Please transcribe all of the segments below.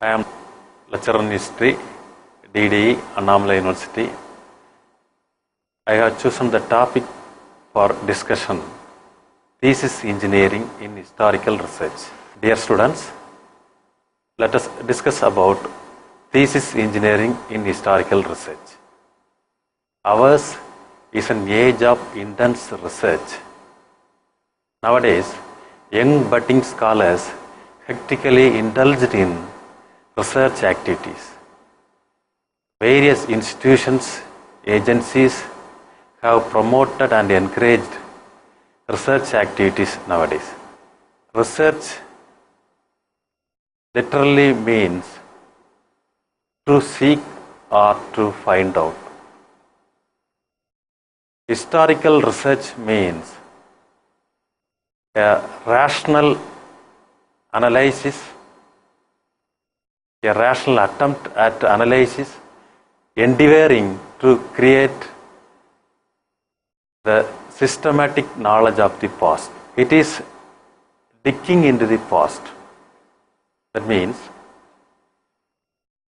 I am lecturer in history, DDE, Annamalai University. I have chosen the topic for discussion, thesis engineering in historical research. Dear students, let us discuss about thesis engineering in historical research. Ours is an age of intense research. Nowadays, young budding scholars hectically indulged in research activities. Various institutions, agencies have promoted and encouraged research activities nowadays. Research literally means to seek or to find out. Historical research means a rational analysis, a rational attempt at analysis, endeavoring to create the systematic knowledge of the past. It is digging into the past. That means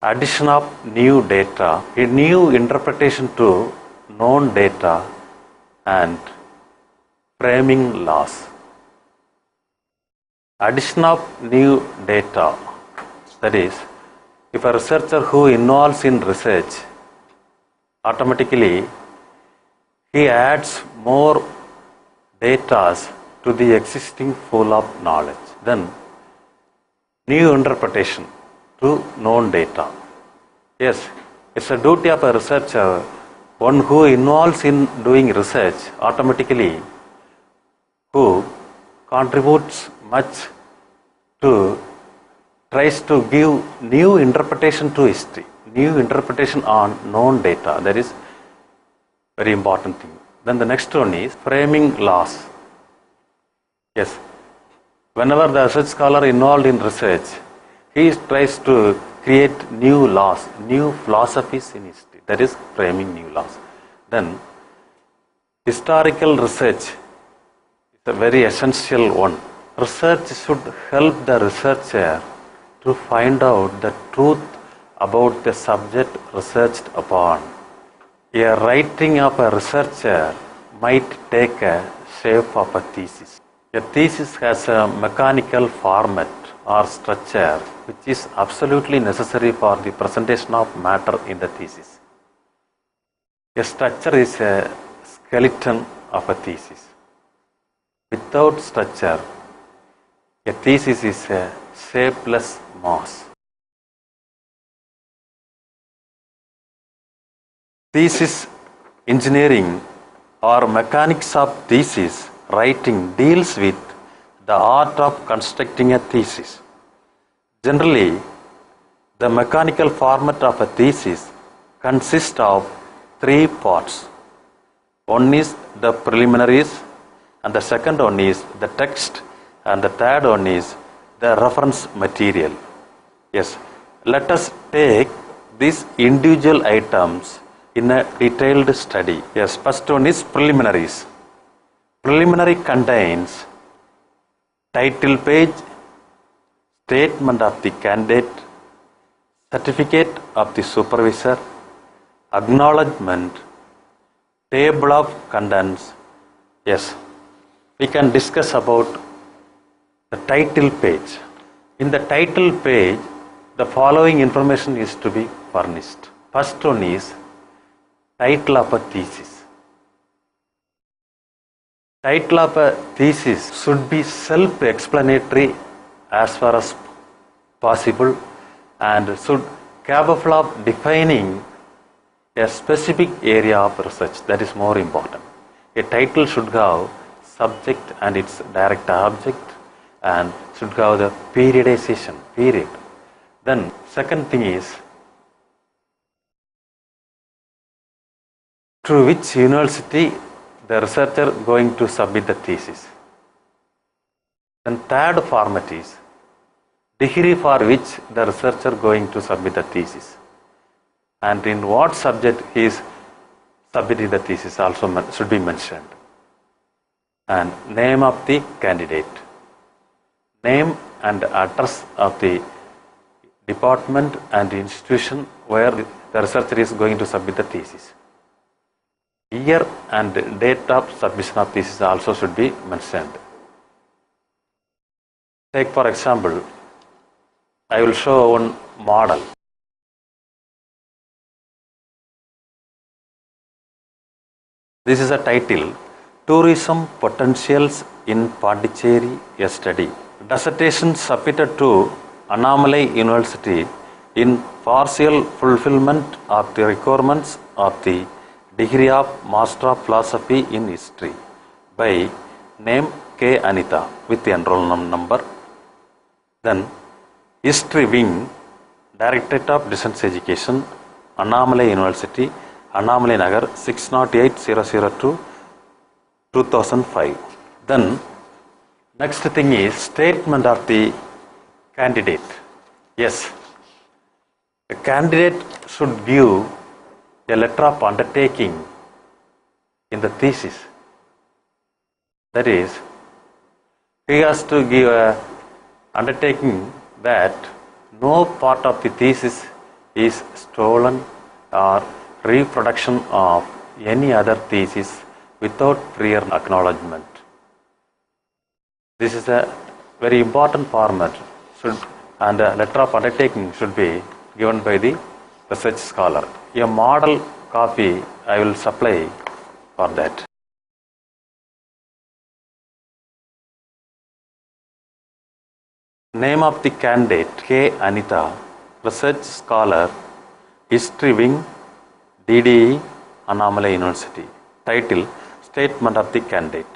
addition of new data, a new interpretation to known data, and framing laws. Addition of new data, that is, if a researcher who involves in research, automatically he adds more data to the existing pool of knowledge. Then new interpretation to known data. Yes, it's a duty of a researcher, one who involves in doing research, automatically who contributes much to tries to give new interpretation to history, new interpretation on known data. That is very important thing. Then the next one is framing laws. Yes, whenever the research scholar involved in research, he tries to create new laws, new philosophies in history. That is framing new laws. Then historical research is a very essential one. Research should help the researcher to find out the truth about the subject researched upon. A writing of a researcher might take a shape of a thesis. A thesis has a mechanical format or structure which is absolutely necessary for the presentation of matter in the thesis. A structure is a skeleton of a thesis. Without structure, a thesis is a shapeless mass. Thesis engineering or mechanics of thesis writing deals with the art of constructing a thesis. Generally, the mechanical format of a thesis consists of three parts. One is the preliminaries, and the second one is the text, and the third one is the reference material. Yes, let us take these individual items in a detailed study. Yes, first one is preliminaries. Preliminary contains title page, statement of the candidate, certificate of the supervisor, acknowledgement, table of contents. Yes, we can discuss about the title page. In the title page, the following information is to be furnished. First one is title of a thesis. Title of a thesis should be self-explanatory as far as possible and should capable of defining a specific area of research. That is more important. A title should have subject and its direct object and should have the periodization, period. Then second thing is to which university the researcher going to submit the thesis. Then third format is degree for which the researcher going to submit the thesis, and in what subject he is submitting the thesis also should be mentioned, and name of the candidate, name and address of the department and institution where the researcher is going to submit the thesis. Year and date of submission of thesis also should be mentioned. Take for example, I will show one model. This is a title, Tourism Potentials in Pondicherry, a Study. Dissertation submitted to Annamalai University in partial fulfillment of the requirements of the degree of Master of Philosophy in History by name K. Anita with the enrollment number. Then History Wing, Directorate of Distance Education, Annamalai University, Annamalai Nagar, 608002, 2005. Then next thing is statement of the candidate. Yes, the candidate should give a letter of undertaking in the thesis. That is, he has to give a undertaking that no part of the thesis is stolen or reproduction of any other thesis without prior acknowledgement. This is a very important format, and a letter of undertaking should be given by the research scholar. A model copy I will supply for that. Name of the candidate, K. Anita, research scholar, History Wing, DDE, Annamalai University. Title, Statement of the Candidate.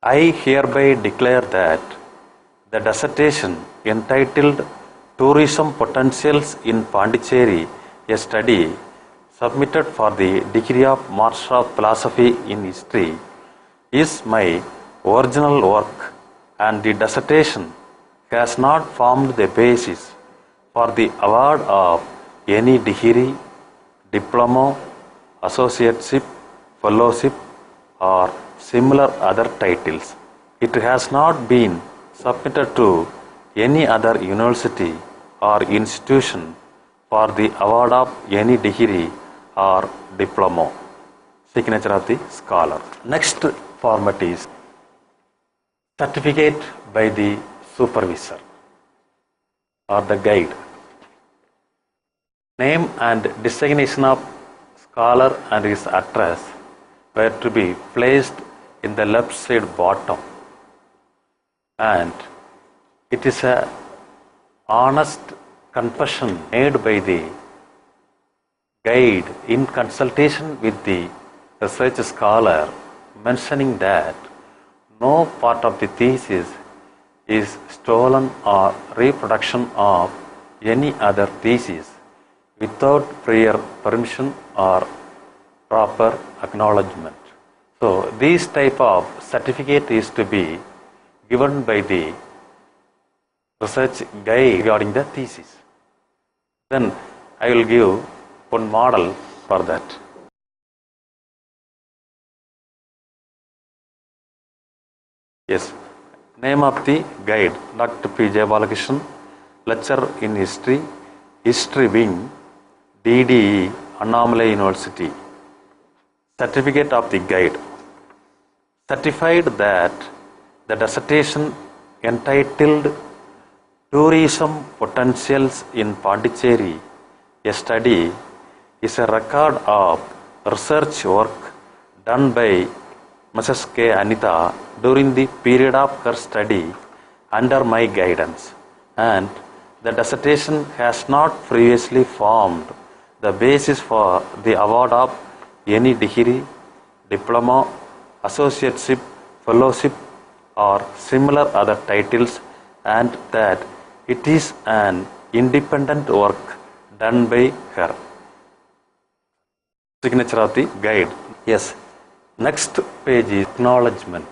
I hereby declare that the dissertation entitled Tourism Potentials in Pondicherry, a Study, submitted for the degree of Master of Philosophy in History, is my original work, and the dissertation has not formed the basis for the award of any degree, diploma, associateship, fellowship, or similar other titles. It has not been submitted to any other university or institution for the award of any degree or diploma. Signature of the scholar. Next format is certificate by the supervisor or the guide. Name and designation of scholar and his address were to be placed in the left side bottom, and it is a honest confession made by the guide in consultation with the research scholar, mentioning that no part of the thesis is stolen or reproduction of any other thesis without prior permission or proper acknowledgement. So this type of certificate is to be given by the research guide regarding the thesis. Then I will give one model for that. Yes, name of the guide, Dr. P. J. Balakrishnan, lecturer in history, History Wing, DDE, Annamalai University. Certificate of the guide. Certified that the dissertation entitled Tourism Potentials in Pondicherry, a Study, is a record of research work done by Mrs. K. Anita during the period of her study under my guidance, and the dissertation has not previously formed the basis for the award of any degree, diploma, associateship, fellowship, or similar other titles, and that it is an independent work done by her. Signature of the guide. Yes. Next page is acknowledgement.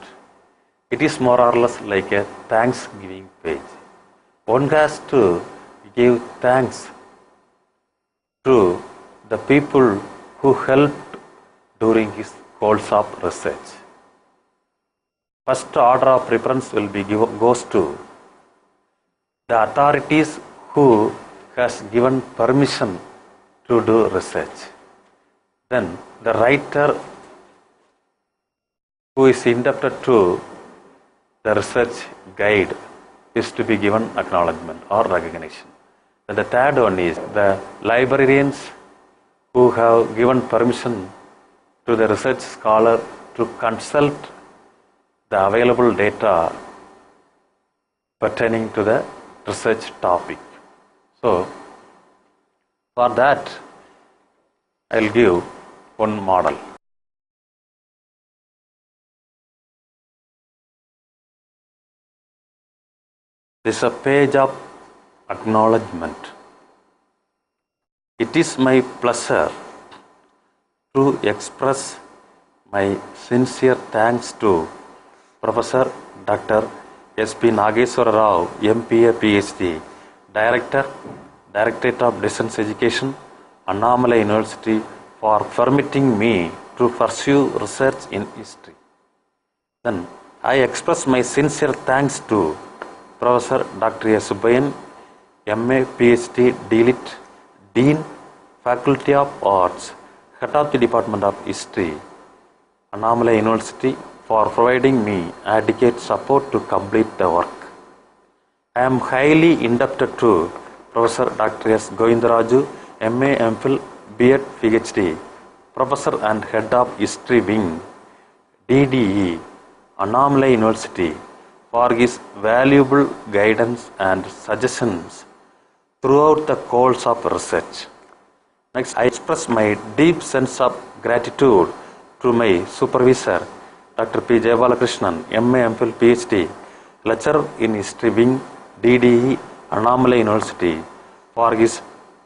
It is more or less like a thanksgiving page. One has to give thanks to the people who helped during his course of research. First order of preference will be goes to the authorities who has given permission to do research. Then the writer who is indebted to the research guide is to be given acknowledgement or recognition. And the third one is the librarians who have given permission to the research scholar to consult the available data pertaining to the research topic. So, for that, I will give one model. This is a page of acknowledgement. It is my pleasure to express my sincere thanks to Professor Dr. S.P. Nageswara Rao, MPA, PhD, Director, Directorate of Distance Education, Annamalai University, for permitting me to pursue research in history. Then I express my sincere thanks to Professor Dr. S. Subbayan, MA, PhD, DLit, Dean, Faculty of Arts, Head of the Department of History, Annamalai University, for providing me adequate support to complete the work. I am highly indebted to Professor Dr. S. Govindaraju, MA, MPhil, B.Ed, PhD, Professor and Head of History Wing, DDE, Annamalai University, for his valuable guidance and suggestions throughout the course of research. Next, I express my deep sense of gratitude to my supervisor, Dr. P. Jayabalakrishnan, MA, MPhil, PhD, lecturer in History Wing, DDE, Annamalai University, for his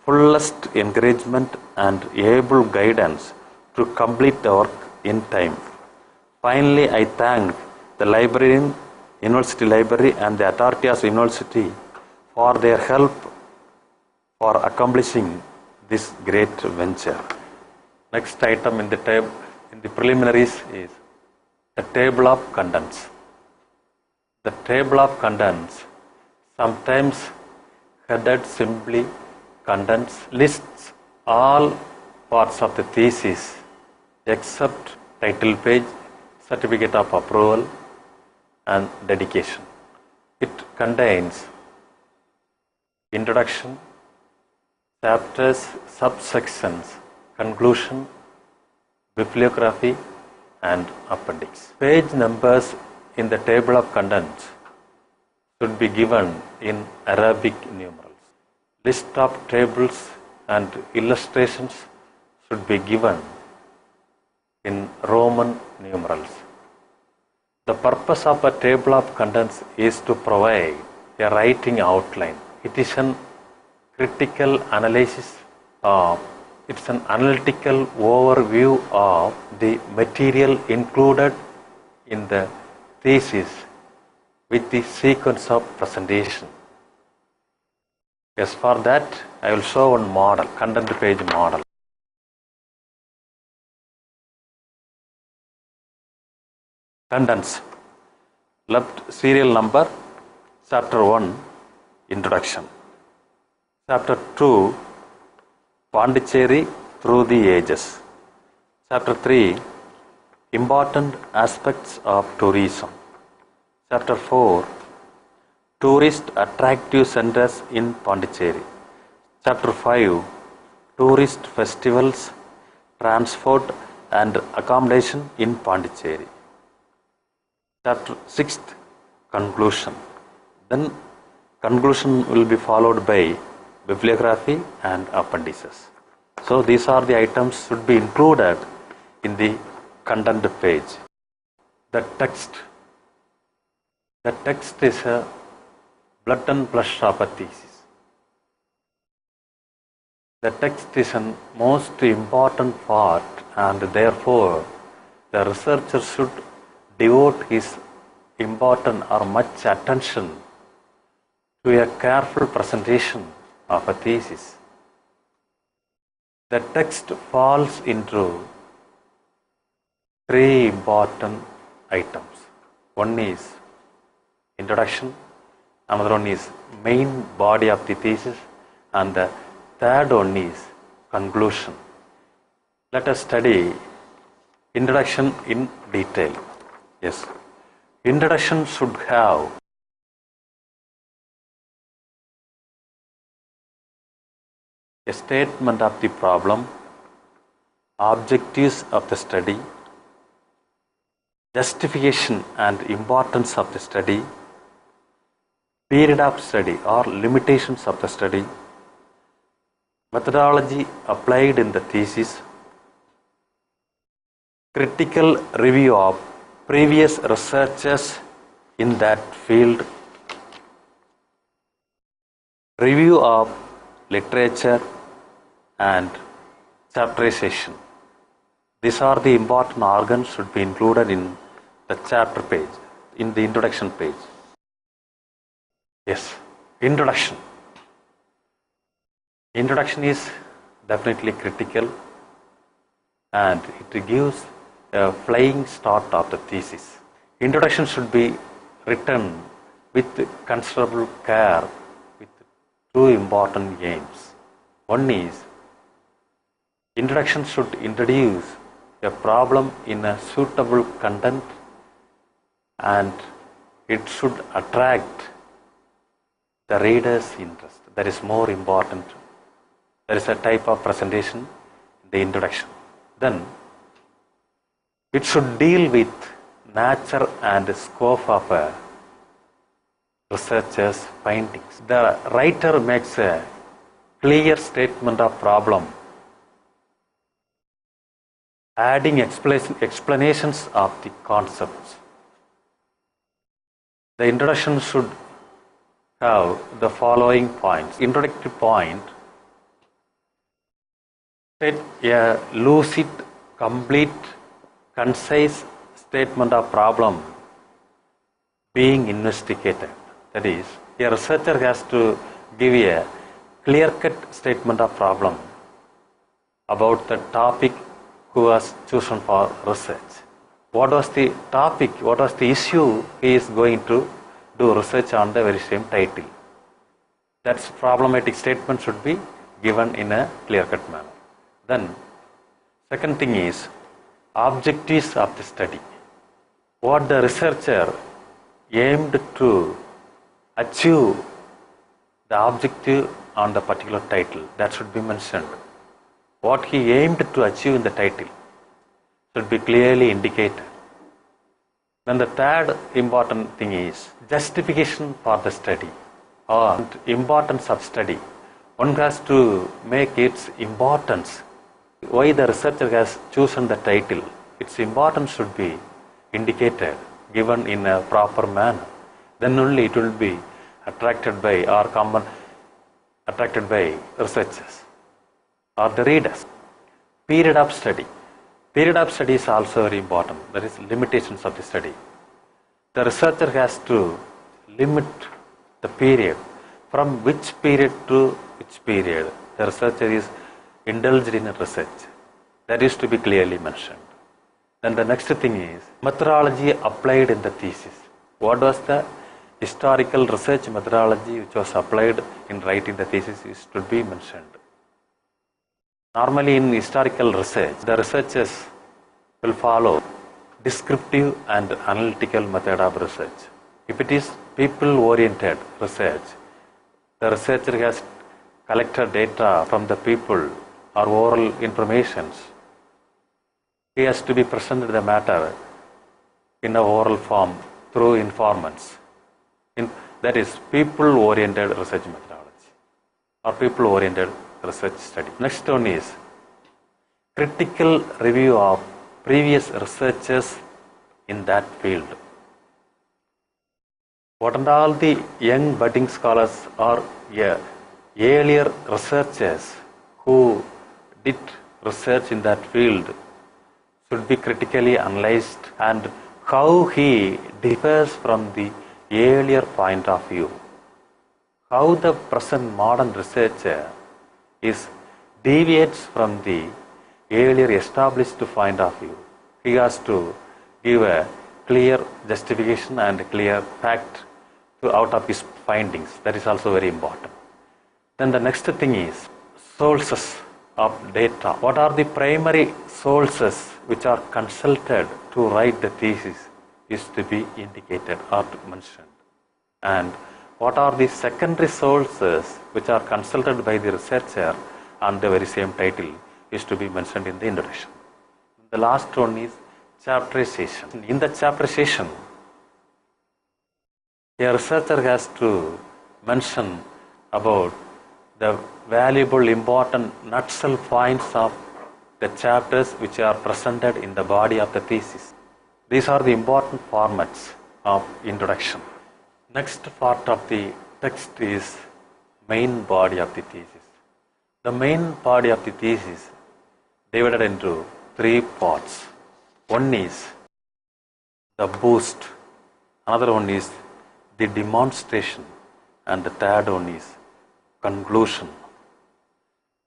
fullest encouragement and able guidance to complete the work in time. Finally, I thank the librarian, University Library, and the authority of University for their help for accomplishing this great venture. Next item in the table, in the preliminaries, is the table of contents. The table of contents, sometimes headed simply contents, lists all parts of the thesis except title page, certificate of approval, and dedication. It contains introduction, chapters, subsections, conclusion, bibliography, and appendix. Page numbers in the table of contents should be given in Arabic numerals. List of tables and illustrations should be given in Roman numerals. The purpose of a table of contents is to provide a writing outline. It is an critical analysis of, it's an analytical overview of the material included in the thesis with the sequence of presentation. Yes, for that I will show one model, content page model. Contents. Left serial number, Chapter 1, Introduction. Chapter 2, Pondicherry through the ages. Chapter 3, Important aspects of tourism. Chapter 4, Tourist attractive centers in Pondicherry. Chapter 5, Tourist festivals, transport and accommodation in Pondicherry. Chapter 6, Conclusion. Then conclusion will be followed by bibliography and appendices. So these are the items should be included in the content page. The text. The text is a blood and blush of a thesis. The text is a most important part, and therefore the researcher should devote his important or much attention to a careful presentation of a thesis. The text falls into three important items. One is introduction, Another one is main body of the thesis, and the third one is conclusion. Let us study introduction in detail. Yes, introduction should have a statement of the problem, objectives of the study, justification and importance of the study, period of study or limitations of the study, methodology applied in the thesis, critical review of previous researchers in that field, review of literature, and chapterization. These are the important organs should be included in the chapter page, in the introduction page. Yes, introduction. Introduction is definitely critical, and it gives a flying start of the thesis. Introduction should be written with considerable care with two important aims. One is introduction should introduce a problem in a suitable content, and it should attract the reader's interest. That is more important. There is a type of presentation in the introduction. Then it should deal with nature and scope of a researcher's findings. The writer makes a clear statement of problem, adding explanations of the concepts. The introduction should have the following points. Introductory point: state a lucid, complete, concise statement of problem being investigated. That is, a researcher has to give a clear-cut statement of problem about the topic who was chosen for research. What was the topic, what was the issue he is going to do research on the very same title. That problematic statement should be given in a clear-cut manner. Then, second thing is objectives of the study. What the researcher aimed to achieve, the objective on the particular title, that should be mentioned. What he aimed to achieve in the title should be clearly indicated. Then the third important thing is justification for the study or importance of study. One has to make its importance. Why the researcher has chosen the title, its importance should be indicated, given in a proper manner. Then only it will be attracted by researchers or the readers. Period of study. Period of study is also very important. There is limitations of the study. The researcher has to limit the period. From which period to which period the researcher is indulged in research. That is to be clearly mentioned. Then the next thing is methodology applied in the thesis. What was the historical research methodology which was applied in writing the thesis is to be mentioned. Normally in historical research, the researchers will follow descriptive and analytical method of research. If it is people-oriented research, the researcher has collected data from the people or oral informations. He has to be presented the matter in a oral form through informants. That is people-oriented research methodology or people-oriented research study. Next one is critical review of previous researchers in that field. What and all the young budding scholars or earlier researchers who did research in that field should be critically analyzed, and how he differs from the earlier point of view. How the present modern researcher deviates from the earlier established point of view. He has to give a clear justification and clear fact out of his findings. That is also very important. Then the next thing is sources of data. What are the primary sources which are consulted to write the thesis is to be indicated or mentioned. And what are the secondary sources which are consulted by the researcher on the very same title is to be mentioned in the introduction. The last one is chapterization. In the chapterization, a researcher has to mention about the valuable, important nutshell points of the chapters which are presented in the body of the thesis. These are the important formats of introduction. Next part of the text is main body of the thesis. The main body of the thesis divided into three parts. One is the boost, another one is the demonstration, and the third one is conclusion.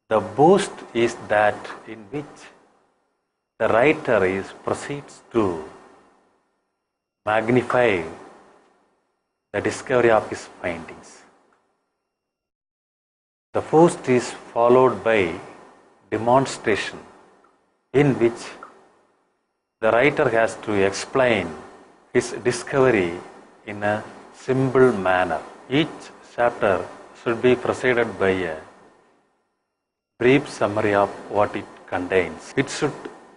The boost is that in which the writer proceeds to magnify the discovery of his findings. The boost is followed by demonstration, in which the writer has to explain his discovery in a simple manner. Each chapter should be preceded by a brief summary of what it contains. It should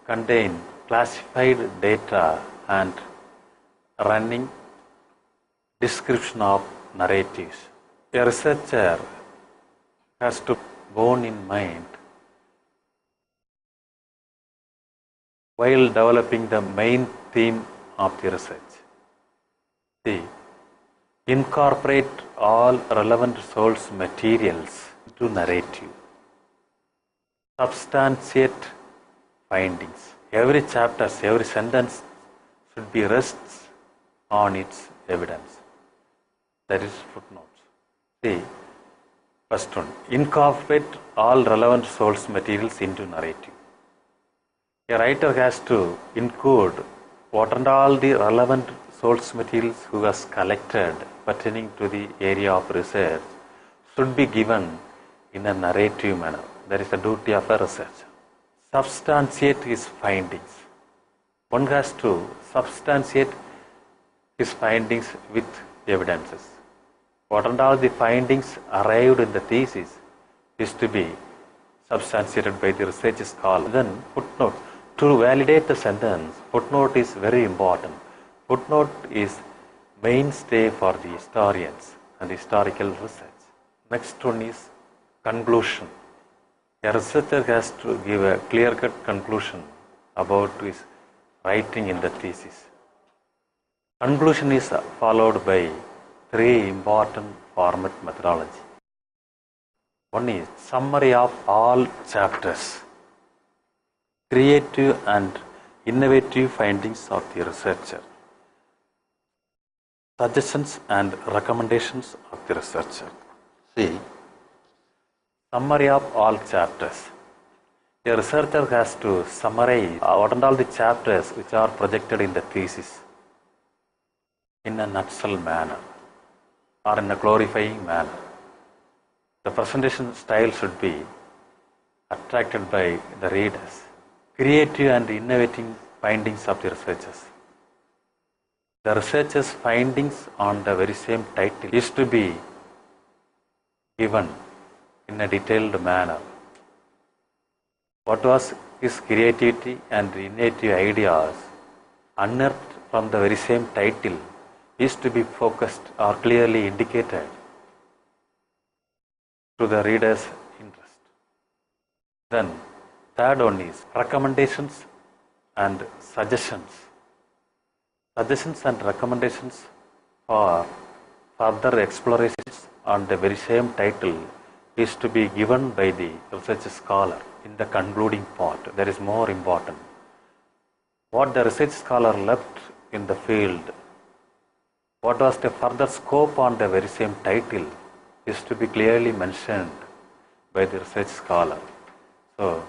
contain classified data and running description of narratives. A researcher has to bear in mind while developing the main theme of the research. Incorporate all relevant source materials into narrative. Substantiate findings. Every chapter, every sentence should be rests on its evidence. That is footnotes. First one. Incorporate all relevant source materials into narrative. A writer has to include what are all the relevant source materials who has collected pertaining to the area of research should be given in a narrative manner. That is the duty of a researcher. Substantiate his findings. One has to substantiate his findings with evidences. What are all the findings arrived in the thesis is to be substantiated by the research scholar. Then footnote. To validate the sentence, footnote is very important. Footnote is mainstay for the historians and historical research. Next one is conclusion. A researcher has to give a clear-cut conclusion about his writing in the thesis. Conclusion is followed by three important format methodology. One is summary of all chapters, creative and innovative findings of the researcher, suggestions and recommendations of the researcher. Summary of all chapters. A researcher has to summarize what are all the chapters which are projected in the thesis in a nutshell manner or in a glorifying manner. The presentation style should be attracted by the readers. Creative and innovating findings of the researchers. The researcher's findings on the very same title is to be given in a detailed manner. What was his creativity and innovative ideas unearthed from the very same title is to be focused or clearly indicated to the reader's interest. Then third one is recommendations and suggestions. Suggestions and recommendations for further explorations on the very same title is to be given by the research scholar in the concluding part. That is more important. What the research scholar left in the field, what was the further scope on the very same title is to be clearly mentioned by the research scholar. So,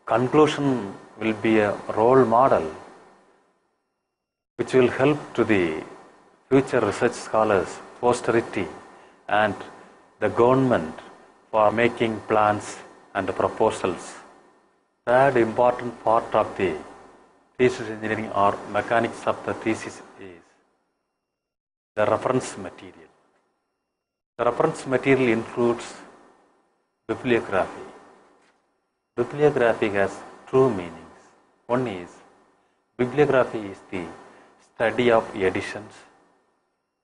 conclusion will be a role model which will help to the future research scholars posterity and the government for making plans and proposals. Third important part of the thesis engineering or mechanics of the thesis is the reference material. The reference material includes bibliography. Bibliography has two meanings. One is bibliography is the study of editions,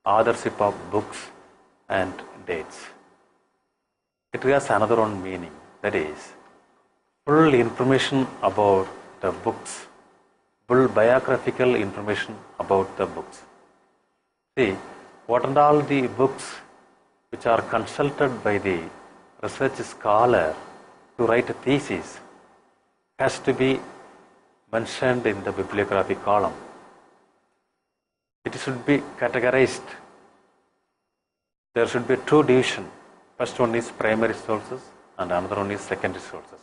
authorship of books and dates. It has another one meaning, that is full information about the books, full biographical information about the books. See, what are all the books which are consulted by the research scholar to write a thesis has to be mentioned in the bibliography column. It should be categorized. There should be two divisions. First one is primary sources and another one is secondary sources.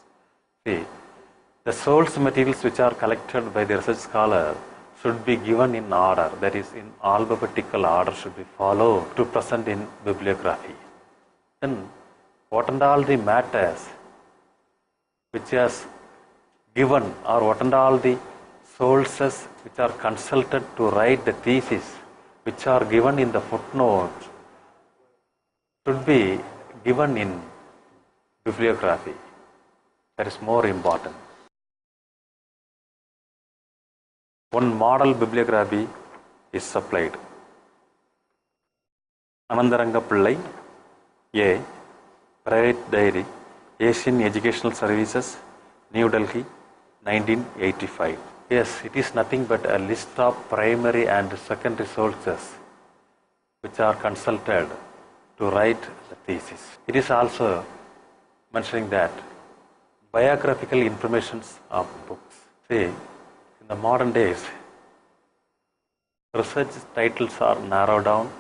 See, the source materials which are collected by the research scholar should be given in order, that is in alphabetical order should be followed to present in bibliography. Then what are all the matters which has given or what are all the sources which are consulted to write the thesis which are given in the footnote should be given in bibliography. That is more important. One model bibliography is supplied. Anandaranga Pillai, A. Private Diary, Asian Educational Services, New Delhi, 1985. Yes, it is nothing but a list of primary and secondary sources which are consulted to write the thesis. It is also mentioning that biographical informations of books. See, in the modern days, research titles are narrowed down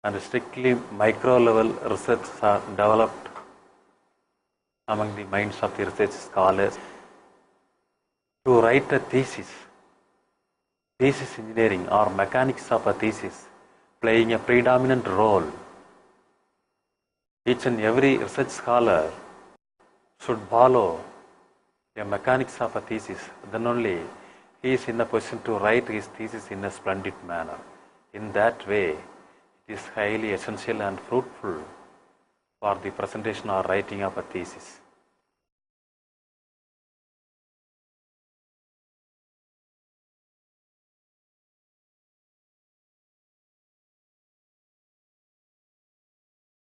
and strictly micro-level research are developed among the minds of the research scholars to write a thesis. Thesis engineering or mechanics of a thesis playing a predominant role. Each and every research scholar should follow a mechanics of a thesis. Then only he is in a position to write his thesis in a splendid manner. In that way, it is highly essential and fruitful for the presentation or writing of a thesis.